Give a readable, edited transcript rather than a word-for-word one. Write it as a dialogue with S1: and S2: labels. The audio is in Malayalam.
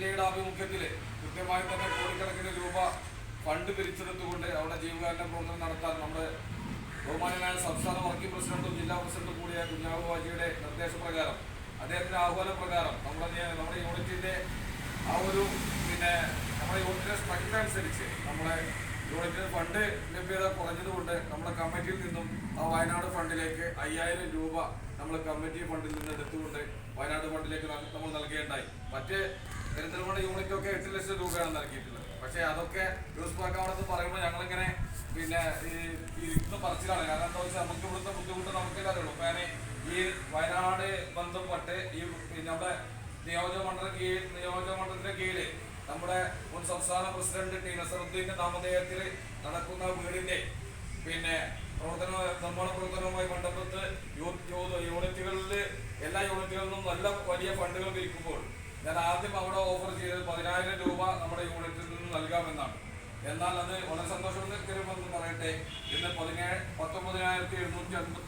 S1: ജില്ലയുടെ ആഭിമുഖ്യത്തിൽ കൃത്യമായി തന്നെ കോടിക്കണക്കിന് രൂപ ഫണ്ട് പിരിച്ചെടുത്തുകൊണ്ട് അവിടെ ജീവകാരുണ്യ പ്രവർത്തനം നടത്താൻ നമ്മുടെ ബഹുമാനനായ സംസ്ഥാന വർക്കിംഗ് പ്രസിഡന്റും ജില്ലാ പ്രസിഡന്റും കൂടിയ കുഞ്ഞാവു ഹാജിയുടെ നിർദ്ദേശപ്രകാരം അദ്ദേഹത്തിന്റെ ആഹ്വാനപ്രകാരം നമ്മുടെ യൂണിറ്റിന്റെ ആ ഒരു നമ്മുടെ യൂണിറ്റിന്റെ സ്ട്രക്ചർ അനുസരിച്ച് നമ്മുടെ യൂണിറ്റിന് ഫണ്ട് ലഭ്യത കുറഞ്ഞതുകൊണ്ട് നമ്മുടെ കമ്മിറ്റിയിൽ നിന്നും ആ വയനാട് ഫണ്ടിലേക്ക് 5000 രൂപ നമ്മൾ കമ്മിറ്റി ഫണ്ടിൽ നിന്ന് എടുത്തുകൊണ്ട് വയനാട് ഫണ്ടിലേക്ക് നമ്മൾ നൽകേണ്ടായി. മറ്റ് പെരിന്തൽമണ്ണ യൂണിറ്റൊക്കെ 8 ലക്ഷം രൂപയാണ് നൽകിയിട്ടുള്ളത്. പക്ഷേ അതൊക്കെ യൂസ് പാക്കാവണമെന്ന് പറയുമ്പോൾ ഞങ്ങളിങ്ങനെ ഇന്ന് പറച്ചിലാണ്. കാരണം എന്താ വെച്ചാൽ നമുക്ക് ഇവിടുത്തെ ബുദ്ധിമുട്ട് നമുക്കെല്ലാം അറിയുള്ളൂ. ഞാൻ ഈ വയനാട് ബന്ധപ്പെട്ട് നമ്മുടെ നിയോജകമണ്ഡലത്തിന്റെ കീഴില് നമ്മുടെ മുൻ സംസ്ഥാന പ്രസിഡന്റ് ടി നസറുദ്ദീന്റെ നാമധേയത്തിൽ നടക്കുന്ന വീടിന്റെ നിർമ്മാണ പ്രവർത്തനവുമായി ബന്ധപ്പെട്ട് യൂണിറ്റുകളിൽ എല്ലാ യൂണിറ്റുകളിൽ നിന്നും നല്ല വലിയ ഫണ്ടുകൾ പിരിക്കുമ്പോൾ ഞാൻ ആദ്യം അവിടെ ഓഫർ ചെയ്തത് 10000 രൂപ നമ്മുടെ യൂണിറ്റിൽ നിന്ന് നൽകാമെന്നാണ്. എന്നാൽ അത് വളരെ സന്തോഷകരമെന്ന് പറയട്ടെ, ഇന്ന് 19,750 രൂപ